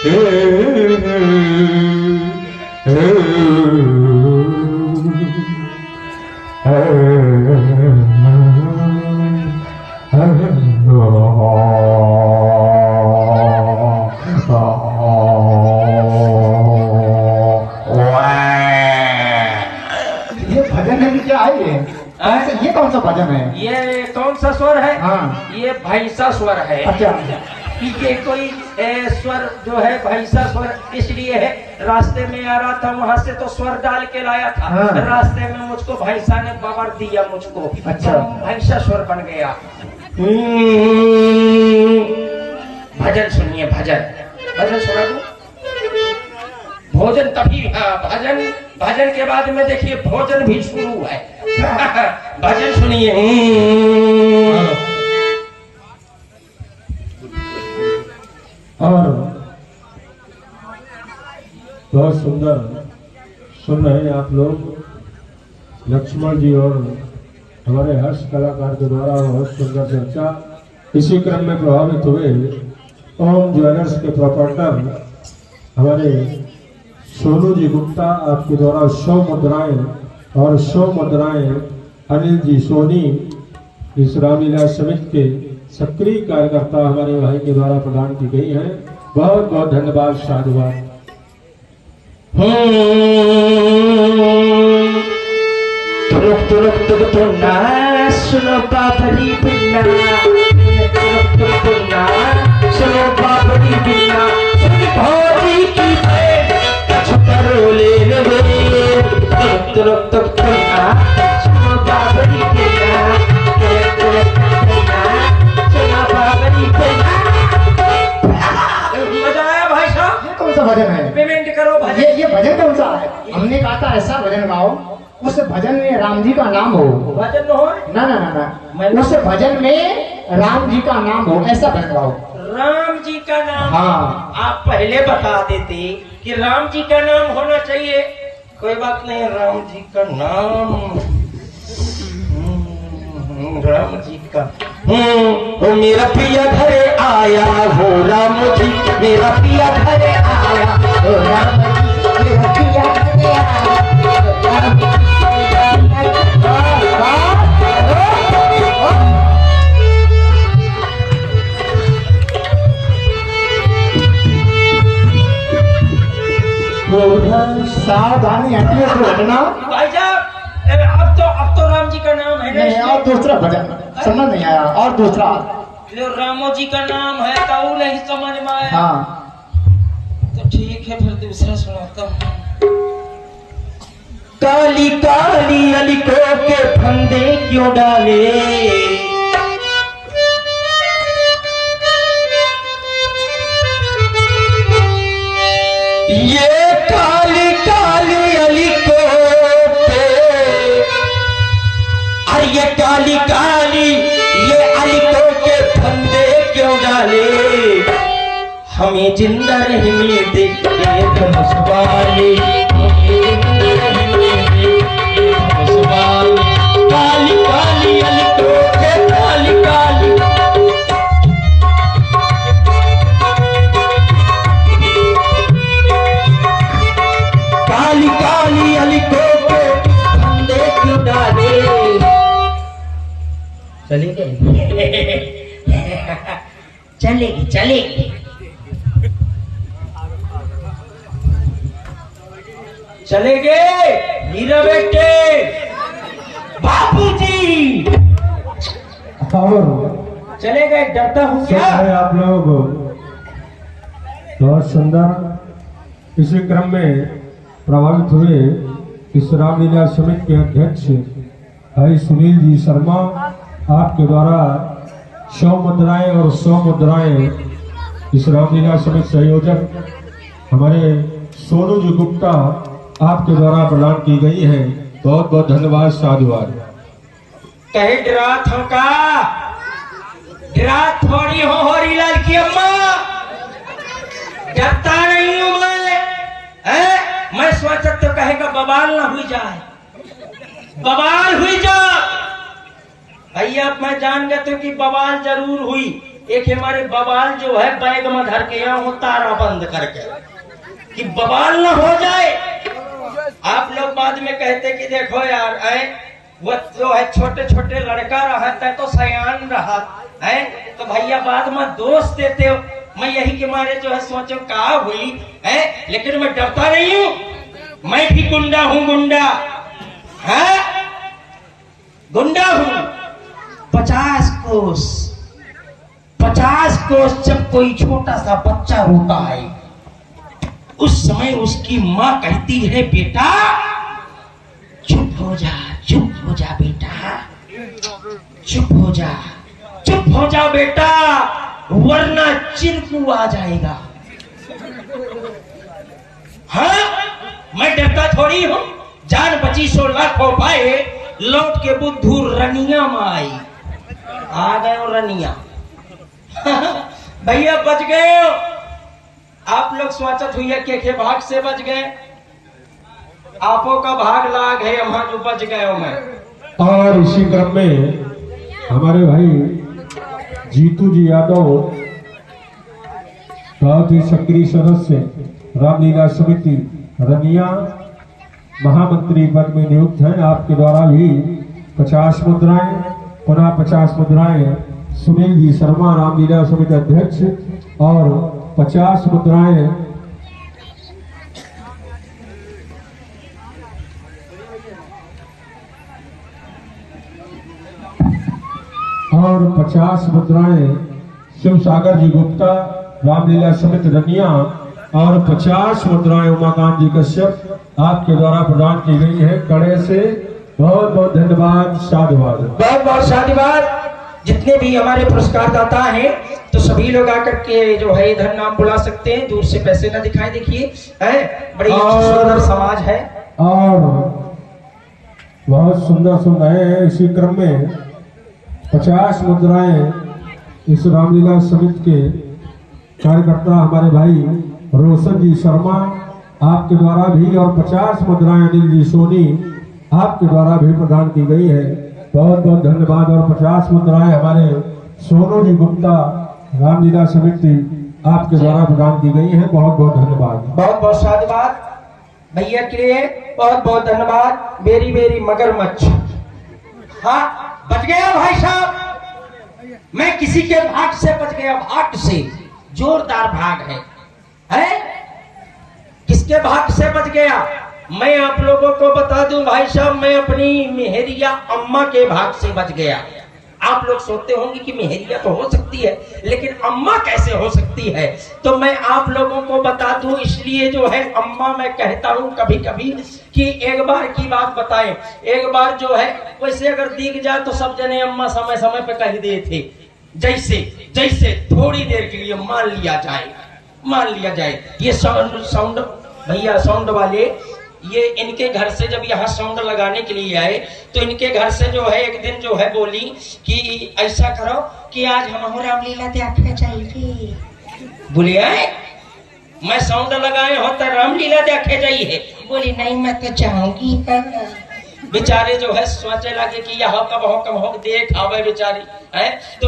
ये कौन सा भजन है? ये कौन सा स्वर है? हाँ। ये भैंसा स्वर है। अच्छा। ये कोई स्वर जो है भैंसा स्वर इसलिए है, रास्ते में आ रहा था वहां से तो स्वर डाल के लाया था। हाँ। रास्ते में मुझको भैंसा ने बवर दिया मुझको। अच्छा। तो भैंसा स्वर बन गया। भजन सुनिए, भजन भजन सुना दूं? भोजन तभी, भजन भजन के बाद में देखिए भोजन भी शुरू है। भजन सुनिए। और बहुत सुंदर सुन रहे हैं आप लोग। लक्ष्मण जी और हमारे हर्ष कलाकार के द्वारा बहुत सुंदर चर्चा। इसी क्रम में प्रभावित हुए ओम ज्वेलर्स के प्रॉपरेटर हमारे सोनू जी गुप्ता, आपके द्वारा 100 मुद्राएं और 100 मुद्राएं अनिल जी सोनी, इस रामलीला समिति के सक्रिय कार्यकर्ता हमारे भाई के द्वारा प्रदान की गई हैं। बहुत बहुत धन्यवाद, साधुवाद। तुरुक तुरुक तुक तुन्ना सुनो बाबरी बिन्ना, तुरुक तुक तुन्ना सुनो बाबरी बिन्ना, सुन भौजी की भेंट कछुतर ले लवे। तुरुक तुरुक तुक तुन्ना सुनो बाबरी बिन्ना, तुरुक तुरुक तुक तुन्ना सुनो बाबरी बिन्ना। मजा आया भाई साहब? ये कौन सा भजन है? पेमेंट करो भजन। ये भजन कौन सा है? हमने कहा था ऐसा भजन गाओ उस भजन में राम जी का नाम हो। भजन हो ना ना ना ना, उस भजन में राम जी का नाम हो, ऐसा भजन गाओ। राम जी का नाम? हाँ। आप पहले बता देते कि राम जी का नाम होना चाहिए। कोई बात नहीं, राम जी का नाम, राम जी का। ओ मेरा पिया घरे आया हो राम जी, मेरा पिया घरे आया हो राम जी, मेरा पिया घरे आया हो राम जी। सावधानी हटिए तो हटना। भाई साहब अब तो राम जी का नाम है नहीं, और दूसरा भजन समझ नहीं आया, और दूसरा। जो रामो जी का नाम है तो वो नहीं समझ में आया। हाँ तो ठीक है, फिर दूसरा सुनाता हूँ। काली काली अलिको के फंदे क्यों डाले, ये काली काली अलिको पे, अरे ये काली काली ये अलिको के फंदे क्यों डाले, हमें जिंदा रहने दे धनुष वाले, काली काली अलिको के काली काली। काली काली अलिको के फंदे क्यों डाले। चलेगी चलेगी चलेगी चलेगे हीरा बेटे बापूजी। और चले गए, डरता हूँ सुन क्या? रहे आप लोग बहुत सुंदर। इसी क्रम में प्रभावित हुए इस रामलीला समिति के अध्यक्ष भाई सुनील जी शर्मा, आपके द्वारा 100 मुद्राएं और 100 मुद्राएं इस रामलीला समिति संयोजक हमारे सोनू जी गुप्ता, आपके द्वारा प्रदान की गई है। बहुत बहुत धन्यवाद, साधुवाद। कहे डरात हो का? डरात थोड़ी हो हरीलाल की अम्मा, डरता नहीं हूं मैं सोचा तो कहेगा बवाल ना हुई जाए, बवाल हुई जा। भैया मैं जान गया तो कि बवाल जरूर हुई, एक हमारे बवाल जो है बैग में धर के यहाँ तारा बंद करके कि बवाल ना हो जाए। आप लोग बाद में कहते कि देखो यार वो जो है छोटे छोटे लड़का रहता है तो सयान रहा है, तो भैया बाद में दोस्त देते हो। मैं यही के मारे जो है सोचो क्या हुई है, लेकिन मैं डरता नहीं हूँ। मैं भी गुंडा हूँ, गुंडा है, गुंडा हूँ। 50 कोस जब कोई छोटा सा बच्चा रोता है, उस समय उसकी माँ कहती है बेटा चुप हो जा बेटा, चुप हो जा बेटा, वरना चिंकू आ जाएगा। हाँ, मैं डरता थोड़ी हूँ। जान बची 100 लाख हो पाए, लौट के बुद्धू रनिया में आई। आ गए रनिया। भैया बच गए। आप लोग स्वाचत हुई के भाग से बच गए। आपो का भाग लाग है, वहां जो बच गए मैं। और इसी क्रम में हमारे भाई जीतू जी यादव बहुत ही सक्रिय सदस्य रामलीला समिति रनिया महामंत्री पद में नियुक्त हैं। आपके द्वारा भी 50 मुद्राएं, पुनः 50 मुद्राएं सुनील जी शर्मा रामलीला समिति अध्यक्ष, और 50 मुद्राएं और 50 मुद्राएं शिव सागर जी गुप्ता रामलीला समिति रनिया, और 50 मुद्राएं उमाकांत जी कश्यप आपके द्वारा प्रदान की गई है। कड़े से बहुत बहुत धन्यवाद, साधुवाद। बहुत बहुत साधुवाद। जितने भी हमारे पुरस्कार दाता हैं, तो सभी लोग आकर के जो है इधर नाम बुला सकते हैं। दूर से पैसे ना दिखाई, देखिए है बड़ी सुंदर समाज है। और बहुत सुंदर है। इसी क्रम में 50 मुद्राएं इस रामलीला समिति के कार्यकर्ता हमारे भाई रोशन जी शर्मा आपके द्वारा भी, और 50 मुद्राएं अनिल जी सोनी आपके द्वारा भी प्रदान की गई है। बहुत बहुत धन्यवाद। और 50 मुद्राएं हमारे सोनू जी गुप्ता रामलीला समिति आपके द्वारा प्रदान की गई है। बहुत बहुत धन्यवाद। बहुत बहुत साधुवाद भैया के लिए, बहुत बहुत धन्यवाद। बेरी बेरी मगरमच्छ। हाँ, बच गया भाई साहब। मैं किसी के भाग से बच गया, भाग से। जोरदार भाग है? किसके भाग से बच गया? मैं आप लोगों को बता दूं भाई साहब, मैं अपनी मेहरिया अम्मा के भाग से बच गया। आप लोग सोचते होंगे कि मेहरिया तो हो सकती है, लेकिन अम्मा कैसे हो सकती है? तो मैं आप लोगों को बता दूं, इसलिए जो है अम्मा मैं कहता हूं कभी कभी कि एक बार की बात बताएं। एक बार जो है वैसे अगर दिख जाए तो सब जने अम्मा समय समय पे कह दिए थे, जैसे थोड़ी देर के लिए मान लिया जाए। ये साउंड भैया, साउंड वाले, ये इनके घर से जब यहाँ साउंड लगाने के लिए आए, तो इनके घर से जो है एक दिन जो है बोली कि ऐसा करो कि आज हम रामलीला देखने चाहिए। बोले आए मैं साउंड लगाए हो तो रामलीला देखे जाइए। बोली नहीं मैं तो जाऊंगी। बेचारे जो है सोचे लगे कि यह कब हो देख आवे बेचारी है। तो